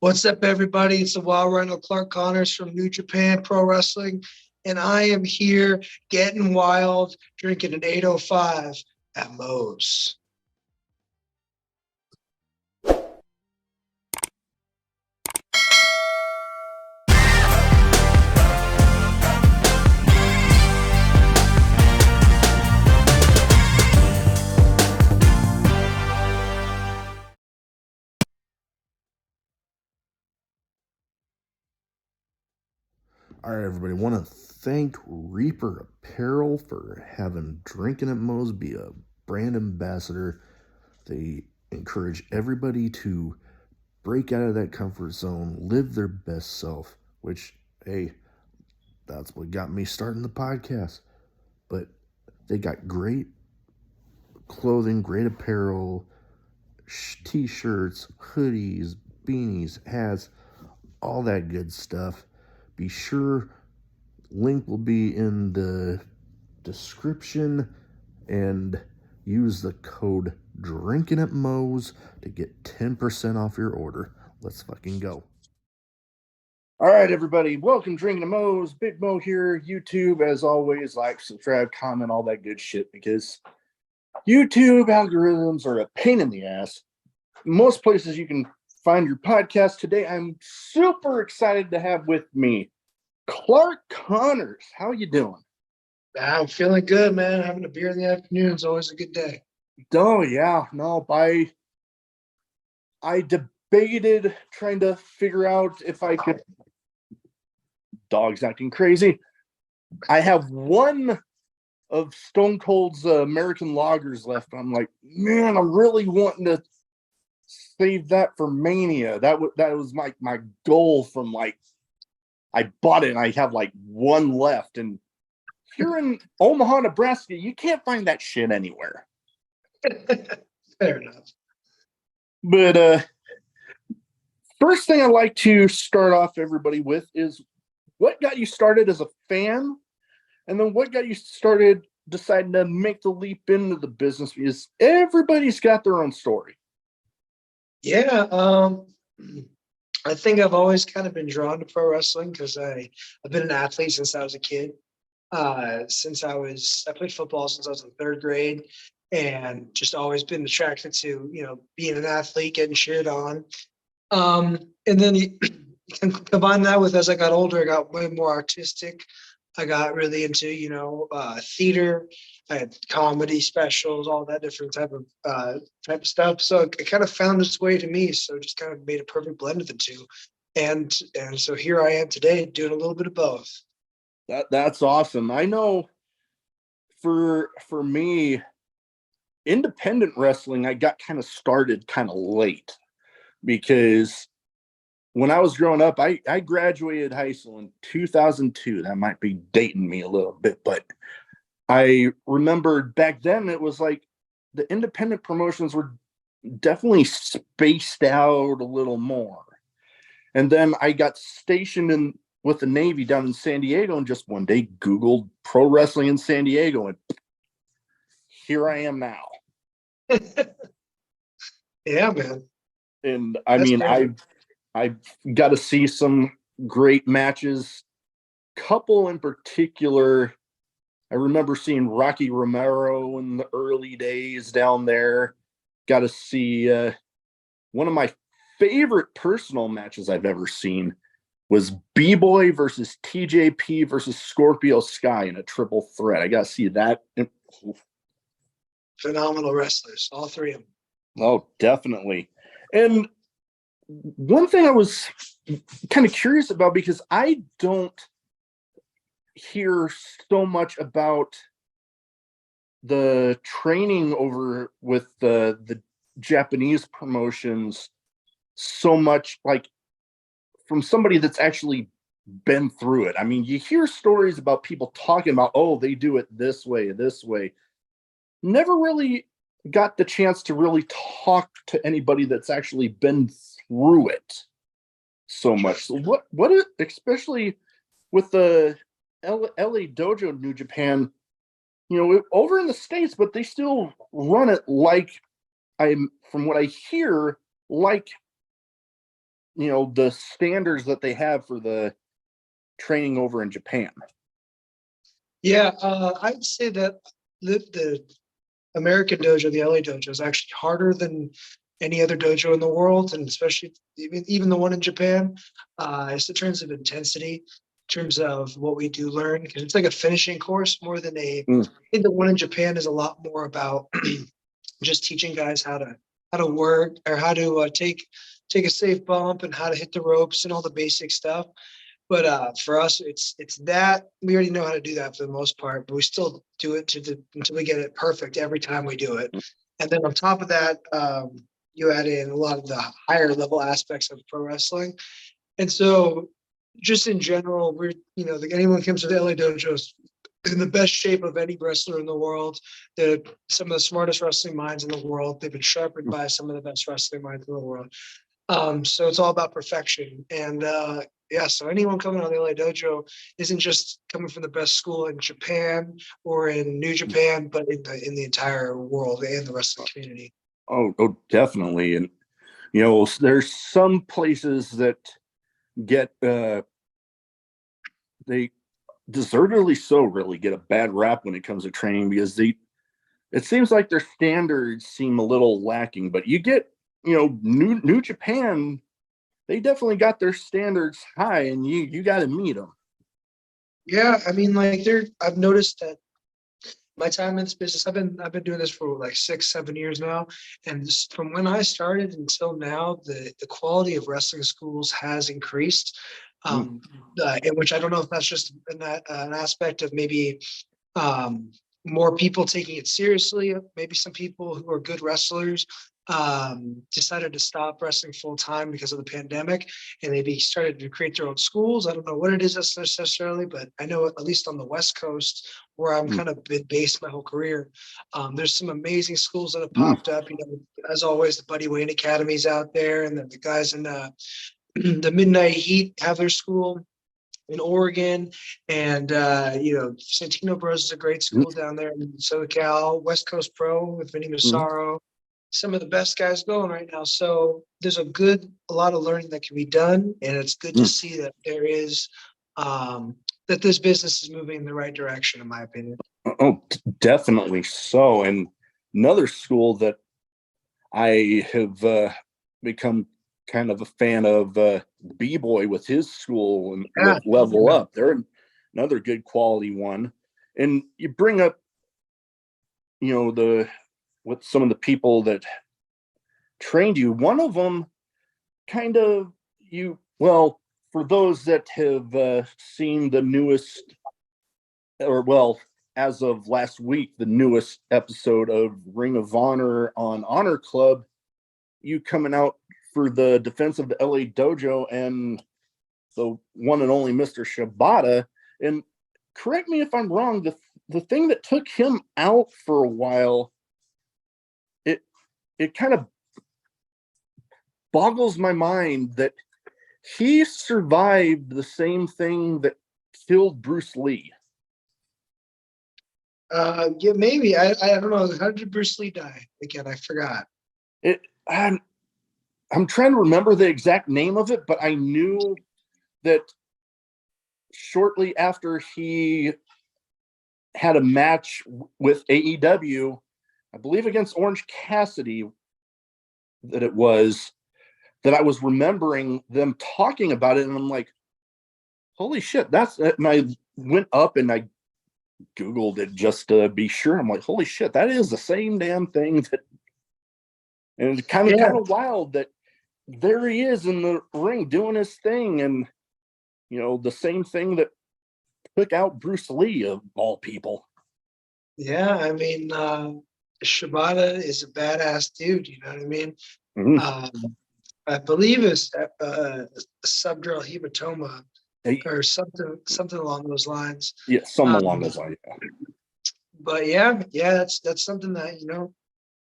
What's up, everybody? It's the Wild Rhino Clark Connors from New Japan Pro Wrestling, and I am here getting wild, drinking an 805 at Moe's. All right, everybody. Want to thank Reaper Apparel for having Drinkin at Moe's be a brand ambassador. They encourage everybody to break out of that comfort zone, live their best self, which, hey, that's what got me starting the podcast. But they got great clothing, great apparel, t-shirts, hoodies, beanies, hats, all that good stuff. Be sure, link will be in the description, and use the code Drinkin at Moe's to get 10% off your order. Let's fucking go. All right, everybody. Welcome, Drinkin at Moe's. Big Mo here. YouTube, as always, like, subscribe, comment, all that good shit, because YouTube algorithms are a pain in the ass. Most places you can find your podcast. Today, I'm super excited to have with me Clark Connors. How you doing? I'm feeling good, man. Having a beer in the afternoon is always a good day. Oh, yeah. No, I debated trying to figure out if I could. Dog's acting crazy. I have one of Stone Cold's American Lagers left. I'm like, man, I'm really wanting to save that for Mania. That was my goal from I bought it and I have one left. And here in Omaha, Nebraska, you can't find that shit anywhere. Fair enough. But first thing I'd like to start off everybody with is, what got you started as a fan? And then what got you started deciding to make the leap into the business? Because everybody's got their own story. Yeah, I think I've always kind of been drawn to pro wrestling because I've been an athlete since I was a kid. I played football since I was in third grade, and just always been attracted to being an athlete, getting cheered on. And then you can combine that with, as I got older, I got way more artistic. I got really into theater. I had comedy specials, all that different type of stuff. So it kind of found its way to me. So it just kind of made a perfect blend of the two. And so here I am today doing a little bit of both. That's awesome. I know for me, independent wrestling, I got kind of started kind of late, because when I was growing up, I graduated high school in 2002. That might be dating me a little bit, but I remembered back then it was like the independent promotions were definitely spaced out a little more. And then I got stationed with the Navy down in San Diego, and just one day Googled pro wrestling in San Diego, and here I am now. Yeah, man. And I mean, I've got to see some great matches. Couple in particular, I remember seeing Rocky Romero in the early days down there. Got to see one of my favorite personal matches I've ever seen was B-Boy versus TJP versus Scorpio Sky in a triple threat. I got to see that. Phenomenal wrestlers, all three of them. Oh, definitely. And one thing I was kind of curious about, because I don't hear so much about the training over with the Japanese promotions so much, like from somebody that's actually been through it. I mean, you hear stories about people talking about, oh, they do it this way. Never really got the chance to really talk to anybody that's actually been through it so much. So what especially with the LA Dojo New Japan, over in the States, but they still run it from what I hear, like the standards that they have for the training over in Japan. Yeah, I'd say that the American dojo, the LA dojo, is actually harder than any other dojo in the world, and especially even the one in Japan. It's in terms of intensity, in terms of what we do learn, because it's like a finishing course more than a. I think the one in Japan is a lot more about just teaching guys how to work or how to take a safe bump and how to hit the ropes and all the basic stuff. But for us, it's that we already know how to do that for the most part, but we still do it until we get it perfect every time we do it. And then on top of that, you add in a lot of the higher level aspects of pro wrestling. And so just in general, anyone comes to the LA dojos in the best shape of any wrestler in the world. They're some of the smartest wrestling minds in the world. They've been sharpened by some of the best wrestling minds in the world. So it's all about perfection. And so anyone coming on the LA Dojo isn't just coming from the best school in Japan or in New Japan, but in the entire world and the rest of the community. Oh, definitely. And there's some places that get they deservedly so really get a bad rap when it comes to training, because it seems like their standards seem a little lacking. But you get New Japan, they definitely got their standards high, and you got to meet them. Yeah, I mean, I've noticed that my time in this business, I've been doing this for like 6-7 years now, and from when I started until now, the quality of wrestling schools has increased. In which I don't know if that's just an aspect of maybe more people taking it seriously. Maybe some people who are good wrestlers decided to stop wrestling full time because of the pandemic, and maybe started to create their own schools. I don't know what it is necessarily, but I know at least on the West Coast, where I'm kind of been based my whole career, there's some amazing schools that have popped up. As always, the Buddy Wayne Academies out there, and the guys in the Midnight Heat have their school in Oregon, and Santino Bros is a great school down there in SoCal. West Coast Pro with Vinny Massaro, some of the best guys going right now. So there's a lot of learning that can be done, and it's good to see that there is that this business is moving in the right direction, in my opinion. Oh, definitely so. And another school that I have become kind of a fan of, B-Boy with his school and Level Up. They're another good quality one. And you bring up, with some of the people that trained you. One of them kind of for those that have seen the newest, as of last week, the newest episode of Ring of Honor on Honor Club, you coming out for the defense of the LA Dojo and the one and only Mr. Shibata. And correct me if I'm wrong, the thing that took him out for a while, it kind of boggles my mind that he survived the same thing that killed Bruce Lee. Yeah, maybe. I don't know. How did Bruce Lee die? Again, I forgot. I'm trying to remember the exact name of it, but I knew that shortly after he had a match with AEW, I believe against Orange Cassidy, that I was remembering them talking about it, and I'm like, holy shit, that's it. And I went up and I Googled it just to be sure. I'm like, holy shit, that is the same damn thing. And it's kind of wild that there he is in the ring doing his thing, and the same thing that took out Bruce Lee, of all people. Yeah, I mean, Shibata is a badass dude. You know what I mean? I believe it's subdural hematoma or something along those lines. Yeah, something along those lines. But yeah, that's something that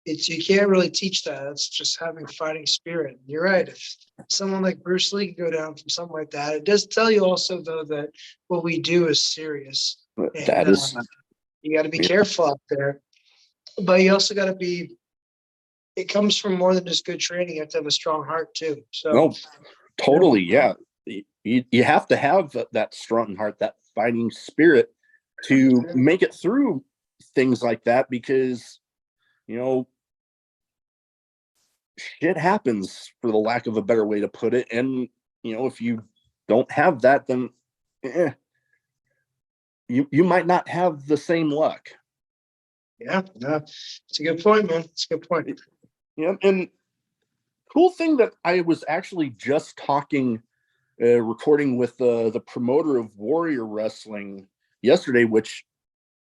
you can't really teach that. It's just having fighting spirit. You're right. If someone like Bruce Lee can go down from something like that, it does tell you also though that what we do is serious. That is. You got to be careful out there, but you also got to be. It comes from more than just good training. You have to have a strong heart too. So Totally, yeah. You have to have that strong heart, that fighting spirit to make it through things like that, because shit happens, for the lack of a better way to put it. And if you don't have that, then you might not have the same luck. Yeah, it's a good point, man. It's a good point. And cool thing that I was actually just recording with the promoter of Warrior Wrestling yesterday, which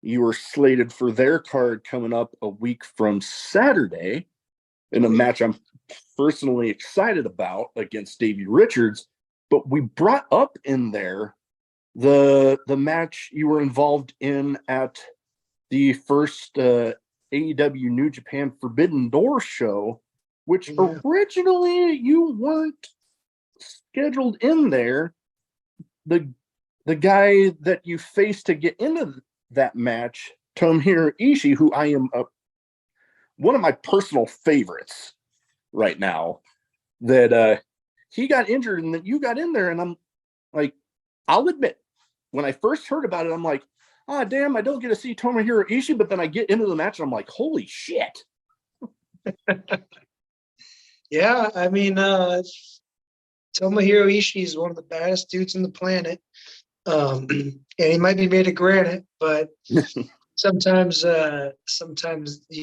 you were slated for their card coming up a week from Saturday in a match I'm personally excited about against Davey Richards. But we brought up in there the match you were involved in at the first AEW New Japan Forbidden Door show, which originally you weren't scheduled in there. The guy that you faced to get into that match, Tomohiro Ishii, who I am one of my personal favorites right now, that he got injured and that you got in there. And I'm like, I'll admit, when I first heard about it, I'm like, oh, damn, I don't get to see Tomohiro Ishii. But then I get into the match and I'm like, holy shit. Yeah, I mean, Tomohiro Ishii is one of the baddest dudes on the planet. And he might be made of granite, but sometimes you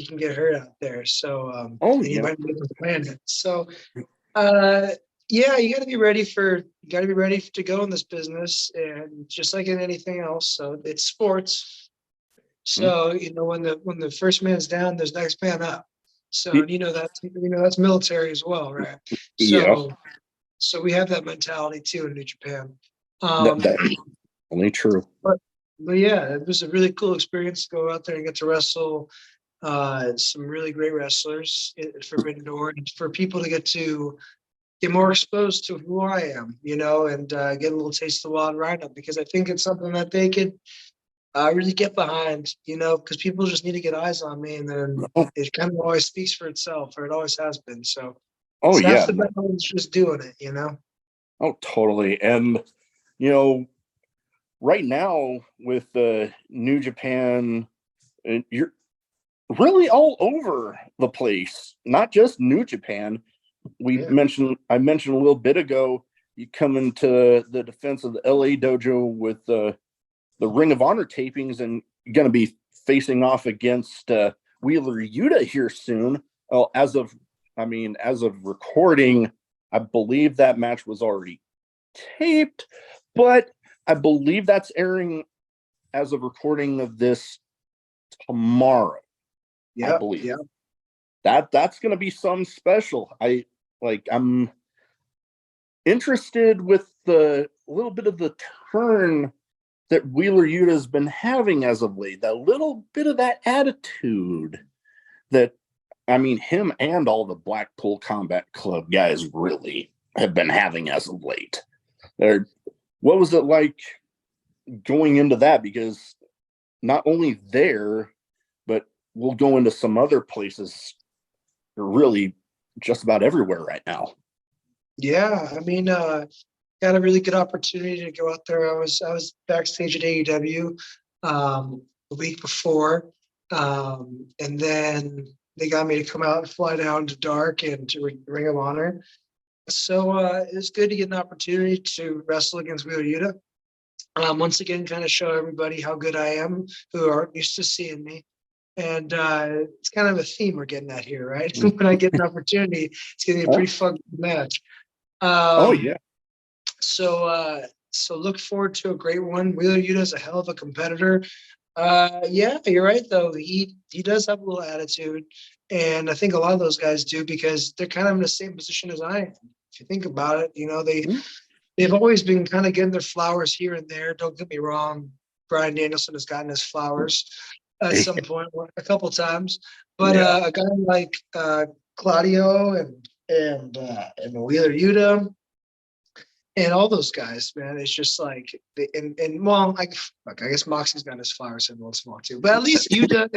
can get hurt out there. So you might be able to plan it. So yeah, you got to be ready to go in this business, and just like in anything else. So it's sports. So when the first man's down, there's next man up. So that's military as well, right? So we have that mentality too in New Japan. That's only true. But yeah, it was a really cool experience to go out there and get to wrestle some really great wrestlers at Forbidden Door, and for people to get more exposed to who I am, and get a little taste of the wild rhino, because I think it's something that they could really get behind, because people just need to get eyes on me, and then it kind of always speaks for itself, or it always has been. So it's half the battle is just doing it, Oh, totally. And, right now with New Japan, you're really all over the place, not just New Japan. I mentioned a little bit ago, you come into the defense of the LA dojo with the Ring of Honor tapings, and you're going to be facing off against Wheeler Yuta here soon. Well, as of recording, I believe that match was already taped, but I believe that's airing as of recording of this tomorrow. I believe. Yeah. That's going to be some special. I'm interested with the little bit of the turn that Wheeler Yuta has been having as of late. That little bit of that attitude that, him and all the Blackpool Combat Club guys really have been having as of late. What was it like going into that? Because not only there, but we'll go into some other places, really just about everywhere right now. Yeah, got a really good opportunity to go out there. I was backstage at AEW the week before, and then they got me to come out and fly down to Dark and to Ring of Honor. So it was good to get an opportunity to wrestle against Wheeler Yuta. Once again, kind of show everybody how good I am, who aren't used to seeing me. And it's kind of a theme we're getting at here, right? When I get an opportunity, it's going to be a pretty fun match. So look forward to a great one. Wheeler Yuta is a hell of a competitor. Yeah, you're right though. He does have a little attitude, and I think a lot of those guys do, because they're kind of in the same position as I am. If you think about it, they've always been kind of getting their flowers here and there. Don't get me wrong, Bryan Danielson has gotten his flowers at some point, a couple times, but a guy like Claudio and Wheeler Yuta and all those guys, man, it's just like, I guess Moxie's got his flowers every once in a while too, but at least Yuta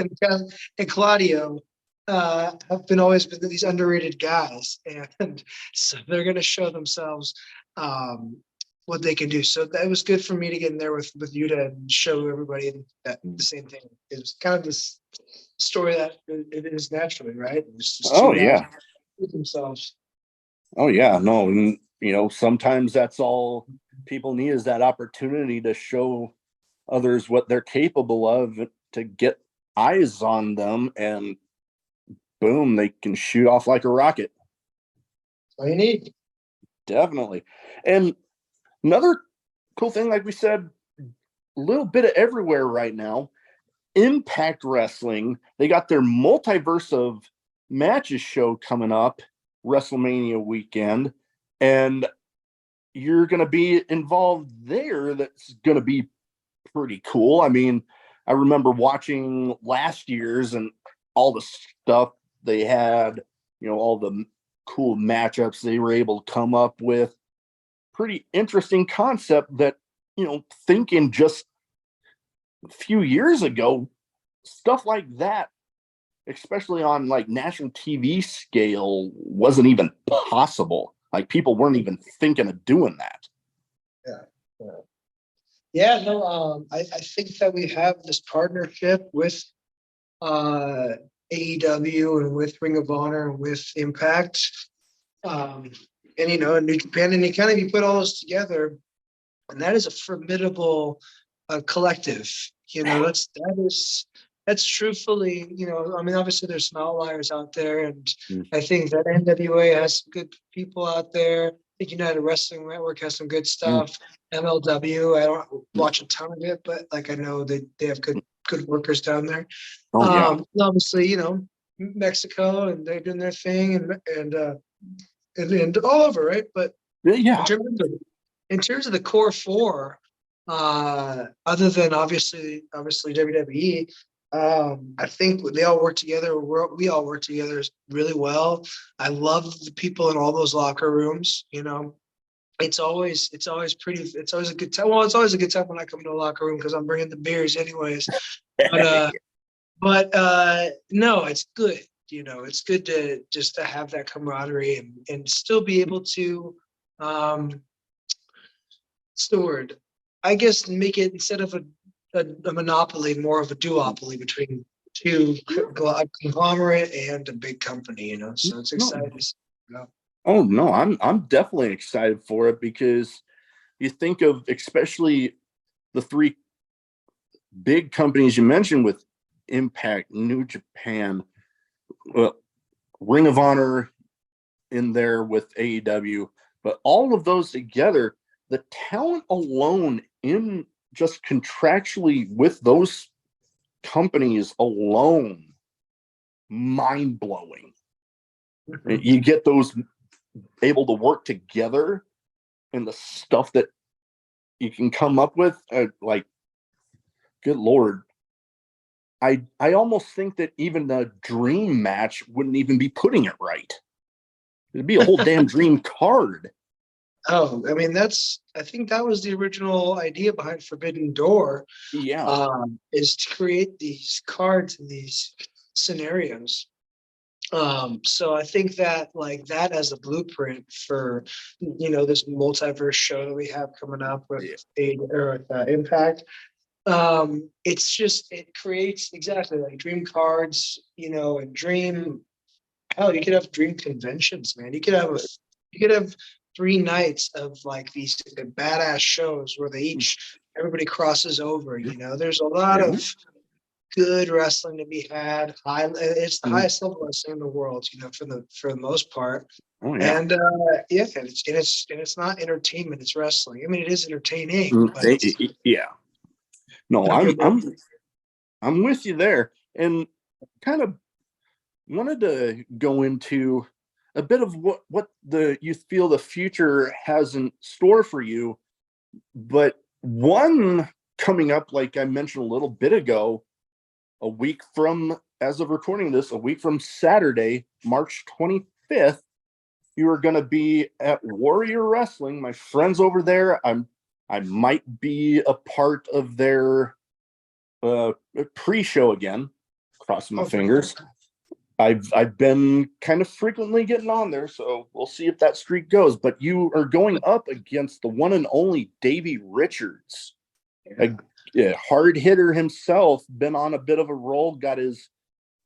and Claudio have been always been these underrated guys, and so they're going to show themselves what they can do. So that was good for me to get in there with Yuta and show everybody that the same thing. It was kind of this story that it is naturally, right? It's just Oh two guys yeah. with themselves. Oh yeah. No, and sometimes that's all people need is that opportunity to show others what they're capable of, to get eyes on them, and boom, they can shoot off like a rocket. That's all you need. Definitely. And another cool thing, like we said, a little bit of everywhere right now. Impact Wrestling, they got their multiverse of matches show coming up WrestleMania weekend, and you're going to be involved there. That's going to be pretty cool. I mean, I remember watching last year's and all the stuff they had, all the cool matchups they were able to come up with. Pretty interesting concept that, thinking just a few years ago, stuff like that, especially on like national TV scale, wasn't even possible. Like people weren't even thinking of doing that. Yeah. Yeah, no, I think that we have this partnership with AEW and with Ring of Honor and with Impact, and New Japan, and you put all those together, and that is a formidable collective. That's truthfully, I mean, obviously there's some outliers out there, and I think that NWA has some good people out there. I think United Wrestling Network has some good stuff. MLW, I don't watch a ton of it, but like I know they have good workers down there. Oh yeah. Obviously, Mexico, and they're doing their thing, and all over, right? But Yeah. in terms of the core four, other than obviously WWE, I think they all work together. We all work together really well. I love the people in all those locker rooms. It's always a good time. Well, it's always a good time when I come to a locker room because I'm bringing the beers anyways. But no, it's good. It's good to have that camaraderie and still be able to, what's the word? I guess make it, instead of a monopoly, more of a duopoly between two, a conglomerate and a big company. So it's exciting. Oh no, I'm definitely excited for it, because you think of especially the three big companies you mentioned with Impact, New Japan, Ring of Honor in there with AEW, but all of those together, the talent alone in just contractually with those companies alone, mind blowing. Mm-hmm. You get those able to work together, and the stuff that you can come up with, like, good Lord. I almost think that even the dream match wouldn't even be putting it right. It'd be a whole damn dream card. Oh, I mean, I think that was the original idea behind Forbidden Door. Yeah. Is to create these cards and these scenarios. So I think that like that as a blueprint for, this multiverse show that we have coming up with Impact. It creates exactly like dream cards, and dream. Hell, you could have dream conventions, man. You could have 3 nights of like these badass shows where everybody crosses over. There's a lot of good wrestling to be had. It's the highest level wrestling in the world, for the most part. Oh yeah. And it's not entertainment, it's wrestling. I mean, it is entertaining. But yeah. No, I'm with you there, and kind of wanted to go into a bit of what you feel the future has in store for you. But one coming up, like I mentioned a little bit ago, a week from, as of recording this, a week from Saturday, March 25th, you are going to be at Warrior Wrestling. My friends over there, I might be a part of their pre-show again. Crossing my fingers. I've been kind of frequently getting on there, so we'll see if that streak goes. But you are going up against the one and only Davey Richards, a hard hitter himself. Been on a bit of a roll.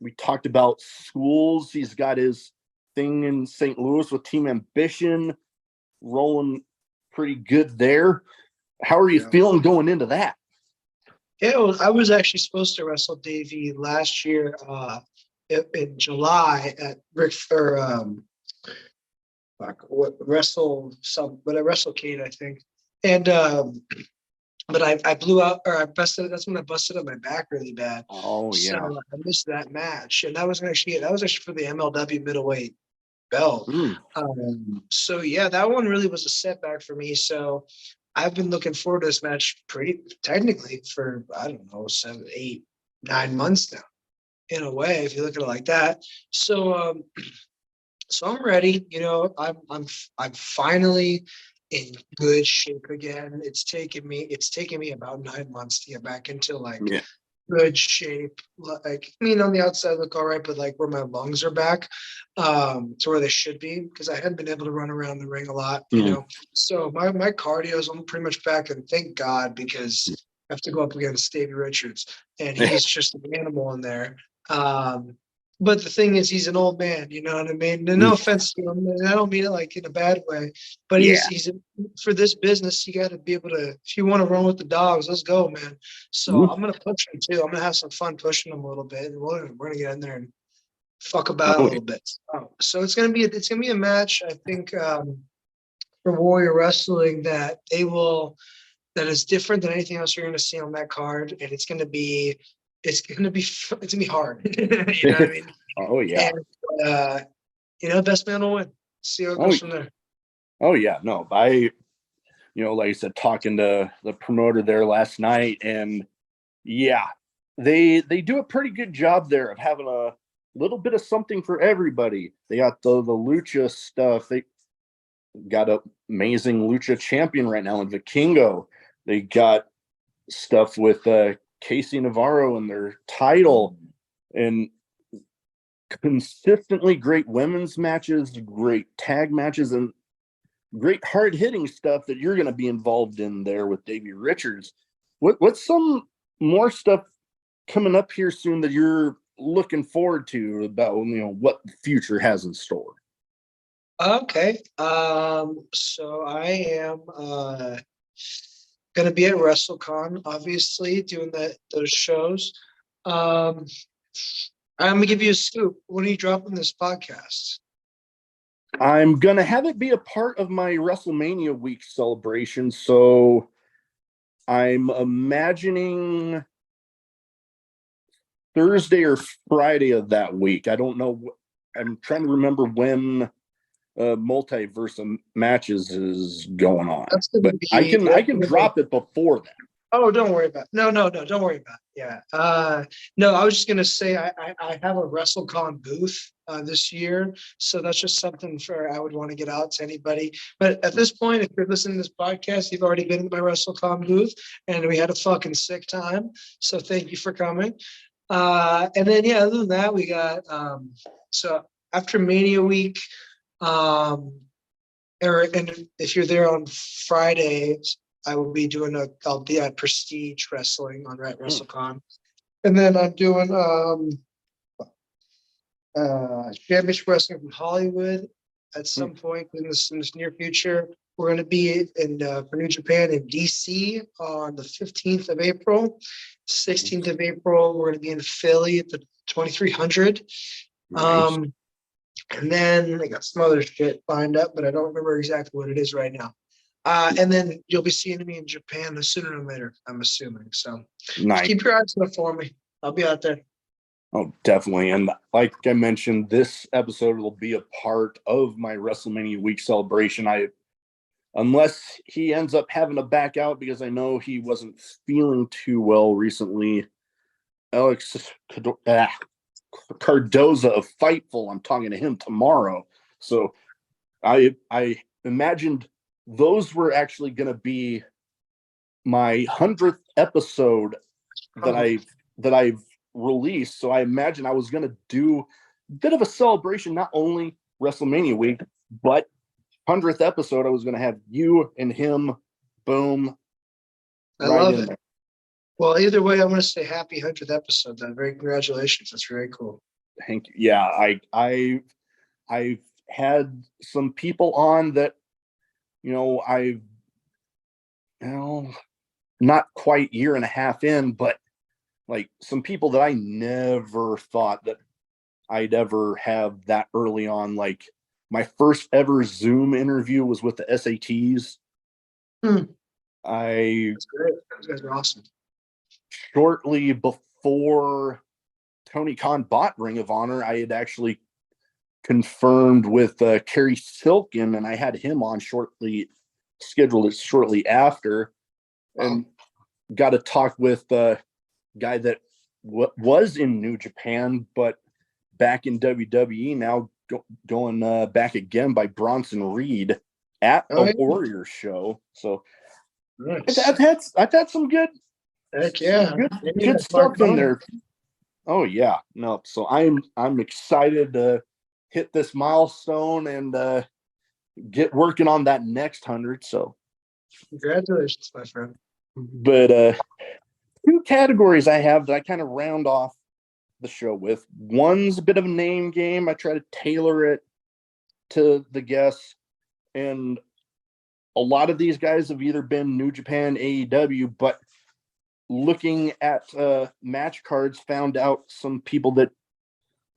We talked about schools. He's got his thing in St. Louis with Team Ambition, rolling pretty good there. How are you feeling going into that? Yeah, well, I was actually supposed to wrestle Davey last year in July at WrestleCade, I think. And but I blew out, or I busted. That's when I busted up my back really bad. Oh yeah. So I missed that match, and that was actually for the MLW middleweight belt. So yeah, that one really was a setback for me. So I've been looking forward to this match pretty technically for, I don't know, 7, 8, 9 months now, in a way, if you look at it like that. So so I'm ready. I'm finally in good shape again. It's taken me about 9 months to get back into good shape. Like, I mean, on the outside look all right, but like where my lungs are back to where they should be, because I hadn't been able to run around the ring a lot, So my cardio is pretty much back, and thank God, because I have to go up against Davey Richards, and he's just an animal in there. But the thing is, he's an old man, you know what I mean? And no offense to him, and I don't mean it like in a bad way, but he's for this business, you got to be able to, if you want to run with the dogs, let's go, man. So I'm going to push him too. I'm going to have some fun pushing him a little bit, and we're going to get in there and fuck about a little bit. So it's going to be a match, I think, for Warrior Wrestling that is different than anything else you're going to see on that card, and it's going to be hard. You know what I mean? Oh yeah. And best man will win. See how it goes from there. Oh yeah, no, like I said, talking to the promoter there last night, and yeah, they do a pretty good job there of having a little bit of something for everybody. They got the lucha stuff. They got an amazing lucha champion right now in Vikingo. They got stuff with Casey Navarro and their title, and consistently great women's matches, great tag matches, and great hard-hitting stuff that you're going to be involved in there with Davey Richards. What's some more stuff coming up here soon that you're looking forward to about what the future has in store? Okay. So I am gonna be at WrestleCon, obviously, doing those shows. I'm gonna give you a scoop. When are you dropping this podcast? I'm gonna have it be a part of my WrestleMania week celebration, so I'm imagining Thursday or Friday of that week. I don't know. I'm trying to remember when Multiverse of Matches is going on, but I can drop it before that. Oh, don't worry about it. No, don't worry about it. Yeah. No, I was just gonna say I have a WrestleCon booth this year, so that's just something I would want to get out to anybody. But at this point, if you're listening to this podcast, you've already been in my WrestleCon booth, and we had a fucking sick time. So thank you for coming. And then other than that, we got so after Mania week, and if you're there on Fridays, I'll be at Prestige Wrestling on WrestleCon. And then I'm doing Championship Wrestling from Hollywood at some point in this near future. We're going to be for New Japan in DC on the 15th of April. 16th of April, we're going to be in Philly at the 2300. Nice. And then I got some other shit lined up, but I don't remember exactly what it is right now. And then you'll be seeing me in Japan sooner or later, I'm assuming. So nice. Keep your eyes on it for me. I'll be out there. Oh, definitely. And like I mentioned, this episode will be a part of my WrestleMania week celebration. Unless he ends up having to back out, because I know he wasn't feeling too well recently. Alex Cardoza of Fightful, I'm talking to him tomorrow. So I imagined those were actually going to be my 100th episode that I've released. So I imagine I was going to do bit of a celebration, not only WrestleMania week, but 100th episode. I was going to have you and him, boom, I right love in it. there. Well, either way, I'm going to say happy 100th episode. Then, very congratulations. That's very cool. Thank you. Yeah, I've had some people on that, not quite year and a half in, but like some people that I never thought that I'd ever have that early on. Like my first ever Zoom interview was with the SATs. That's I great. Those guys are awesome. Shortly before Tony Khan bought Ring of Honor, I had actually confirmed with Kerry Silkin, and I had him on scheduled shortly after, and got to talk with the guy that was in New Japan, but back in WWE now, going back again by Bronson Reed at a Warrior show. So nice. I've had some good, Heck yeah, good stuff in there. Oh yeah, no. So I'm excited to hit this milestone and get working on that next 100. So congratulations, my friend. But two categories I have that I kind of round off the show with. One's a bit of a name game. I try to tailor it to the guests, and a lot of these guys have either been New Japan, AEW, but looking at match cards, found out some people that,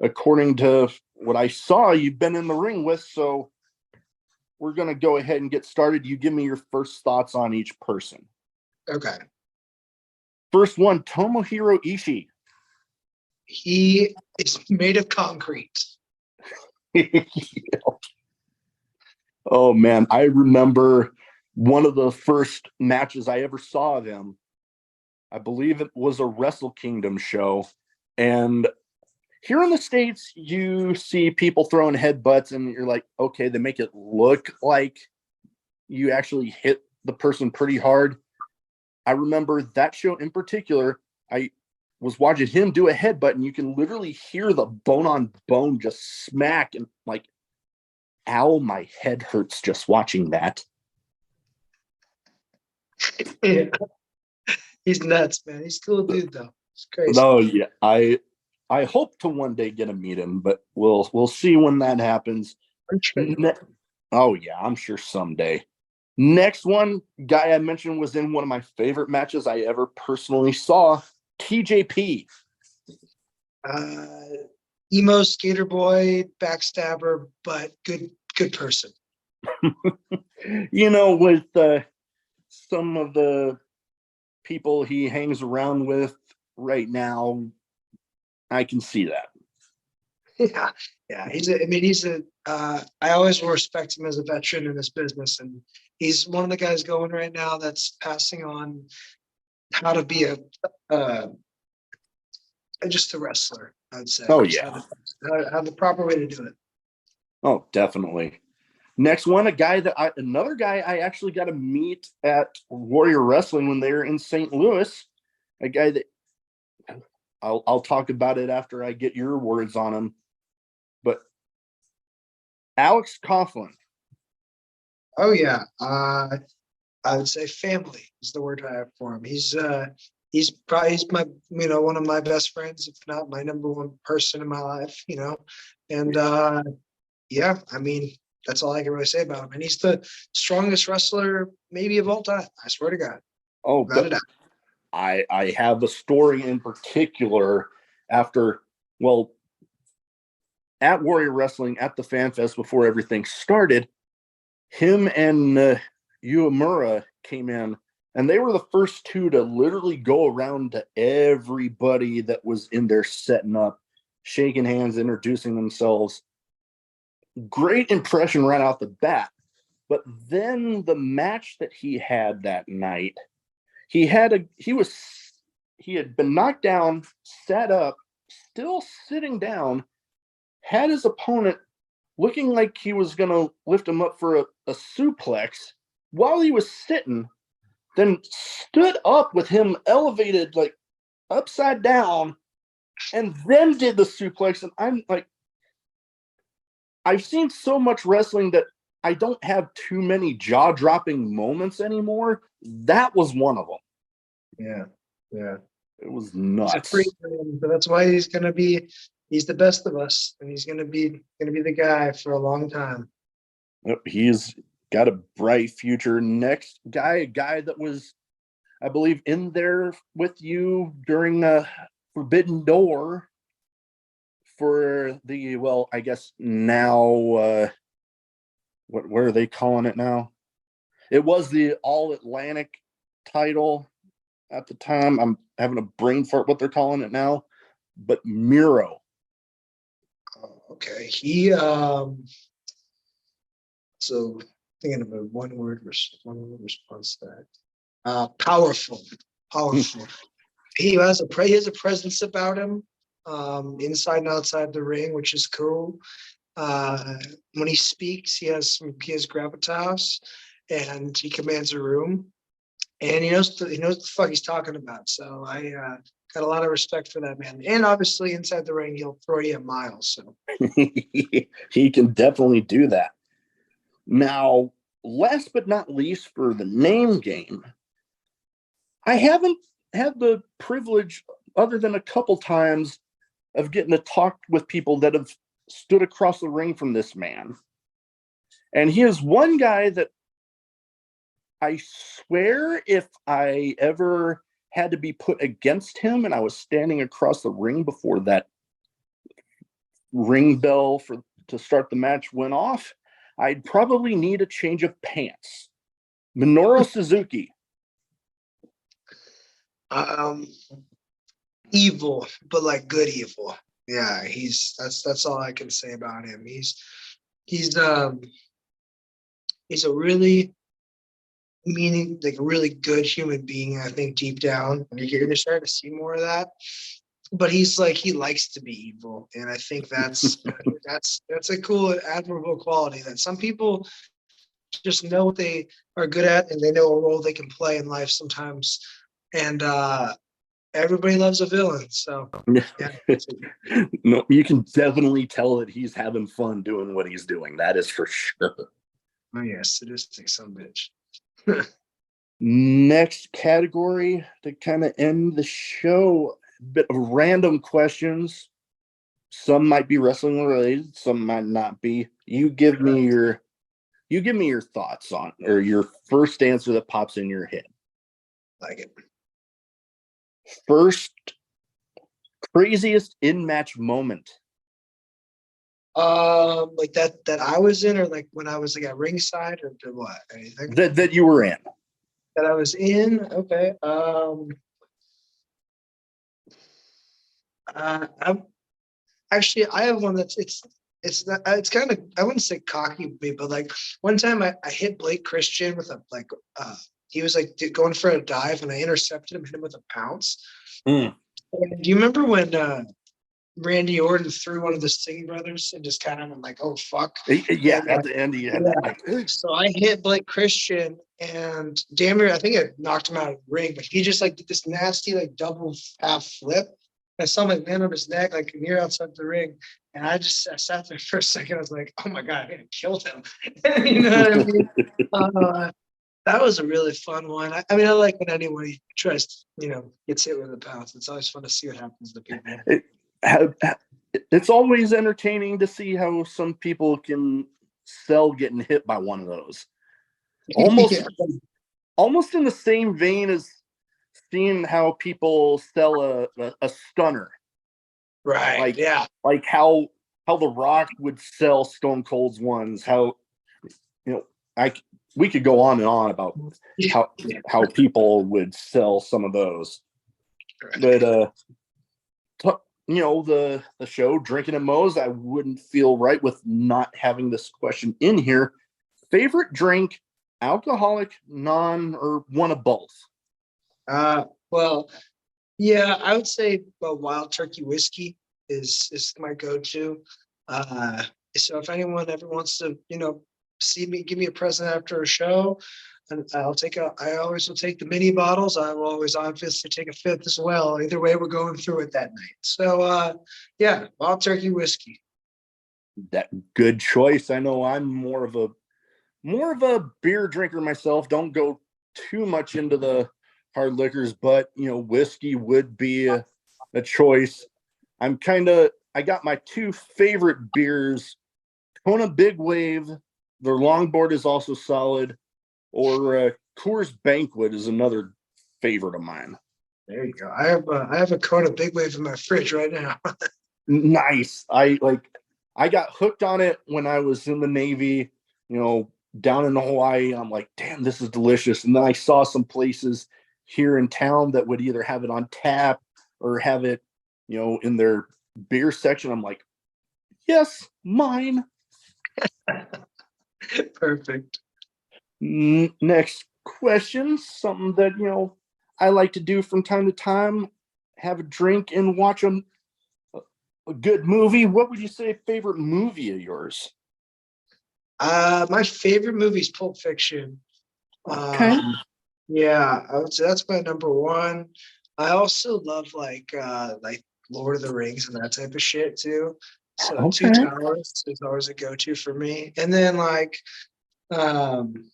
according to what I saw, you've been in the ring with. So we're going to go ahead and get started. You give me your first thoughts on each person. Okay. First one, Tomohiro Ishii. He is made of concrete. Oh man, I remember one of the first matches I ever saw of him. I believe it was a Wrestle Kingdom show, and here in the States, you see people throwing headbutts, and you're like, okay, they make it look like you actually hit the person pretty hard. I remember that show in particular. I was watching him do a headbutt, and you can literally hear the bone on bone just smack, and like, ow, my head hurts just watching that. Yeah. He's nuts, man. He's a cool dude, though. It's crazy. Oh yeah, I hope to one day get to meet him, but we'll see when that happens. Oh yeah, I'm sure someday. Next one, guy I mentioned was in one of my favorite matches I ever personally saw, TJP. Emo skater boy, backstabber, but good person. With some of the people he hangs around with right now, I can see that. Yeah. I always will respect him as a veteran in this business, and he's one of the guys going right now that's passing on how to be just a wrestler, I'd say. Oh yeah, how the proper way to do it. Oh, definitely. Next one, another guy I actually got to meet at Warrior Wrestling when they were in St. Louis. A guy that I'll talk about it after I get your words on him. But Alex Coughlin. Oh yeah, I would say family is the word I have for him. He's my one of my best friends, if not my number one person in my life. And yeah, I mean, that's all I can really say about him. And he's the strongest wrestler maybe of all time. I swear to God. Oh, but I have a story in particular after, at Warrior Wrestling at the Fan Fest before everything started. Him and Uemura came in, and they were the first two to literally go around to everybody that was in there setting up, shaking hands, introducing themselves. Great impression right out the bat. But then the match that he had that night, he had been knocked down, sat up, still sitting down, had his opponent looking like he was going to lift him up for a suplex while he was sitting, then stood up with him elevated like upside down, and then did the suplex. And I'm like, I've seen so much wrestling that I don't have too many jaw-dropping moments anymore. That was one of them. Yeah, yeah. It was He's a nuts. freak, man, but that's why he's the best of us, and he's gonna be the guy for a long time. He's got a bright future. Next guy, a guy that was, I believe, in there with you during Forbidden Door for the, well, I guess now, what are they calling it now? It was the All Atlantic title at the time. I'm having a brain fart what they're calling it now, but Miro. Oh, okay, he so thinking of a one-word response to that. Powerful, powerful. He has a presence about him, inside and outside the ring, which is cool. When he speaks, he has gravitas, and he commands a room, and he knows what the fuck he's talking about. So I got a lot of respect for that man. And obviously, inside the ring, he'll throw you a mile. So He can definitely do that. Now, last but not least, for the name game, I haven't had the privilege, other than a couple times, of getting to talk with people that have stood across the ring from this man. And he is one guy that I swear if I ever had to be put against him and I was standing across the ring before that ring bell to start the match went off, I'd probably need a change of pants. Minoru Suzuki. Evil, but like good evil. Yeah, that's all I can say about him. He's a really like a really good human being. I think deep down, you're gonna start to see more of that. But he likes to be evil, and I think that's that's a cool, admirable quality that some people just know what they are good at, and they know a role they can play in life sometimes. And everybody loves a villain, so yeah. No, you can definitely tell that he's having fun doing what he's doing. That is for sure. Oh yeah, sadistic some bitch. Next category to kind of end the show, a bit of random questions. Some might be wrestling related, some might not be. You give me your thoughts on, or your first answer that pops in your head. Like it. First craziest in-match moment. Like that I was in, or like when I was like at ringside, or what? Anything That you were in. that I was in? Okay. I'm actually, I have one that's it's not, it's kind of, I wouldn't say cocky, but like one time I hit Blake Christian with a he was like going for a dive, and I intercepted him, hit him with a pounce. Mm. And do you remember when Randy Orton threw one of the Singh brothers and just kind of went like, oh fuck? Yeah, And, at the end he had that. so I hit Blake Christian, and damn near, I think it knocked him out of the ring, but he just like did this nasty like double half flip. I saw my man on his neck, like near outside the ring. And I sat there for a second. I was like, oh my God, I killed him. You know what I mean? That was a really fun one. I mean, I like when anyone tries, gets hit with a pounce. It's always fun to see what happens to people. It's always entertaining to see how some people can sell getting hit by one of those. Almost in the same vein as seeing how people sell a stunner. Right. Like, yeah. Like how The Rock would sell Stone Cold's ones. How, we could go on and on about how people would sell some of those. But the show Drinkin and Mo's, I wouldn't feel right with not having this question in here. Favorite drink, alcoholic, non, or one of both? Well, yeah, I would say Wild Turkey whiskey is my go-to. So if anyone ever wants to, see me, give me a present after a show, and I always will take the mini bottles. I will always obviously take a fifth as well. Either way, we're going through it that night. So yeah, Wild Turkey whiskey. That good choice. I know I'm more of a beer drinker myself. Don't go too much into the hard liquors, but whiskey would be a choice. I got my two favorite beers. Kona Big Wave, their longboard is also solid, or Coors Banquet is another favorite of mine. There you go. I have a Kona Big Wave in my fridge right now. Nice. I got hooked on it when I was in the Navy, down in Hawaii. I'm like, damn, this is delicious. And then I saw some places here in town that would either have it on tap or have it, in their beer section. I'm like, yes, mine. Perfect. Next question, something that, I like to do from time to time, have a drink and watch a good movie. What would you say favorite movie of yours? My favorite movie is Pulp Fiction. Okay. Yeah, I would say that's my number one. I also love like Lord of the Rings and that type of shit too. So Two Okay. Towers is always a go-to for me. And then um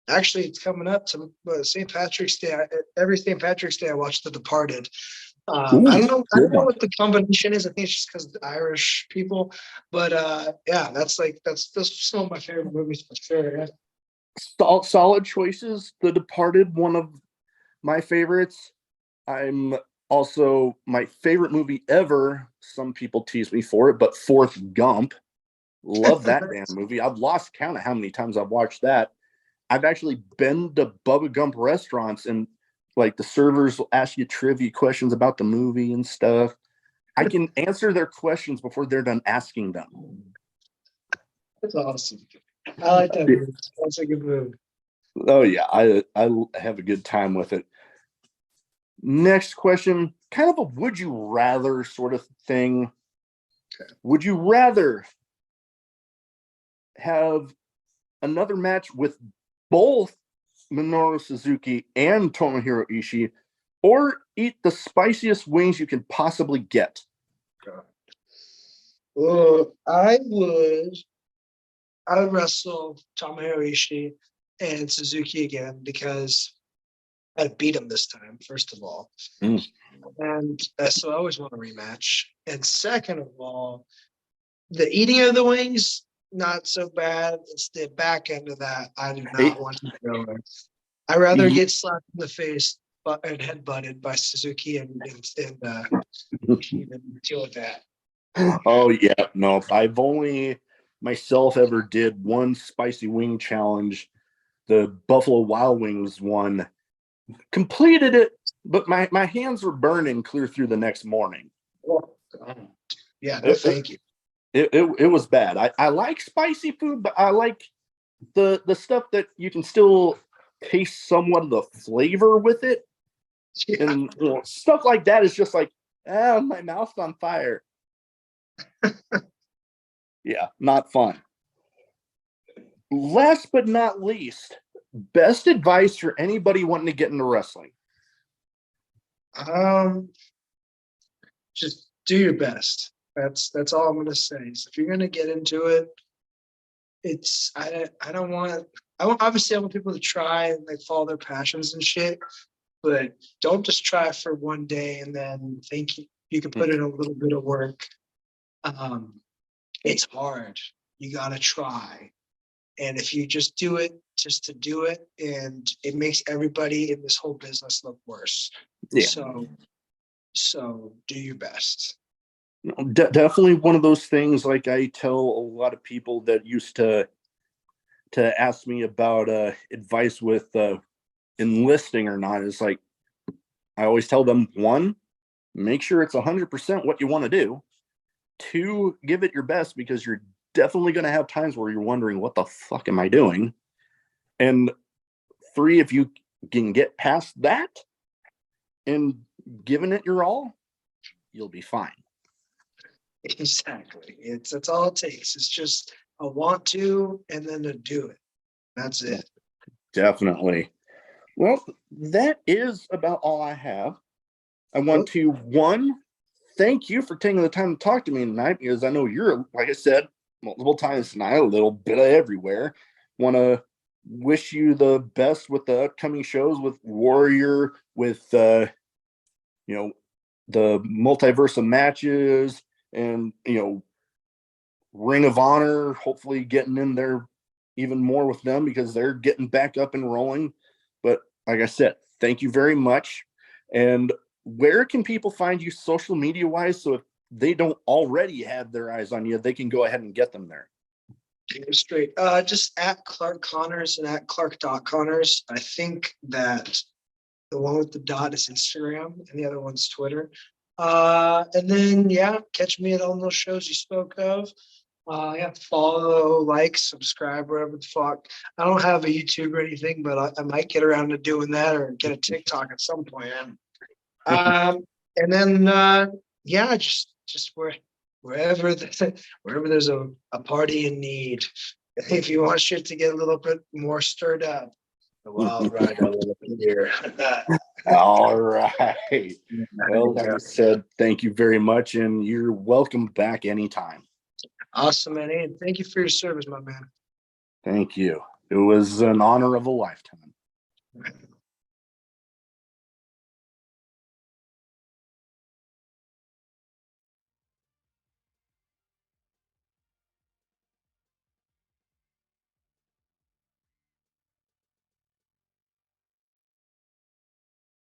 actually it's coming up to St. Patrick's Day. Every St. Patrick's Day I watch The Departed. Ooh, I don't know. I good don't know one. what the combination is. I think it's just because of the Irish people. But yeah, that's some of my favorite movies for sure. Yeah. Solid choices. The Departed, one of my favorites. I'm also my favorite movie ever. Some people tease me for it, but Forrest Gump. Love that damn movie. I've lost count of how many times I've watched that. I've actually been to Bubba Gump restaurants and like the servers will ask you trivia questions about the movie and stuff. I can answer their questions before they're done asking them. That's awesome. I like that movie. That's a good movie. Oh yeah, I have a good time with it. Next question, kind of a would you rather sort of thing. Okay. Would you rather have another match with both Minoru Suzuki and Tomohiro Ishii, or eat the spiciest wings you can possibly get? I would wrestle Tomohiro Ishii and Suzuki again because I'd beat him this time, first of all. Mm. And so I always want a rematch. And second of all, the eating of the wings, not so bad. It's the back end of that I do not want to go with. I'd rather get slapped in the face and head butted by Suzuki and deal with that. Oh yeah, no. I've only myself ever did one spicy wing challenge, the Buffalo Wild Wings one. Completed it, but my hands were burning clear through the next morning. Yeah, no, thank you. It was bad. I like spicy food, but I like the stuff that you can still taste somewhat of the flavor with it. Yeah. And stuff like that is just like, my mouth's on fire. Yeah, not fun. Last but not least, best advice for anybody wanting to get into wrestling. Just do your best. That's all I'm gonna say. So if you're gonna get into it, obviously I want people to try and like follow their passions and shit, but don't just try for one day and then think you can put in a little bit of work. It's hard. You gotta try. And if you just do it just to do it, and it makes everybody in this whole business look worse. Yeah. So do your best. Definitely one of those things. Like I tell a lot of people that used to ask me about advice with enlisting or not, is like I always tell them, one, make sure it's 100% what you want to do. Two, give it your best, because you're definitely going to have times where you're wondering, what the fuck am I doing? And three, if you can get past that and giving it your all, you'll be fine. Exactly. That's all it takes. It's just a want to and then to do it. That's it. Definitely. Well, that is about all I have. I want to, one, thank you for taking the time to talk to me tonight, because I know you're, like I said, multiple times tonight, a little bit of everywhere. Want to wish you the best with the upcoming shows with Warrior, with the multiverse of matches, and Ring of Honor, hopefully getting in there even more with them because they're getting back up and rolling. But like I said, thank you very much. And where can people find you social media wise? So if they don't already have their eyes on you, they can go ahead and get them there. Straight. Just at Clark Connors and at Clark.Connors. I think that the one with the dot is Instagram and the other one's Twitter. And then catch me at all those shows you spoke of. Follow, like, subscribe, whatever the fuck. I don't have a YouTube or anything, but I might get around to doing that or get a TikTok at some point. And then just wherever wherever there's a party in need. If you want shit to get a little bit more stirred up, the wild ride a little bit here. All right. Well, like I said, thank you very much, and you're welcome back anytime. Awesome, man. And thank you for your service, my man. Thank you. It was an honor of a lifetime.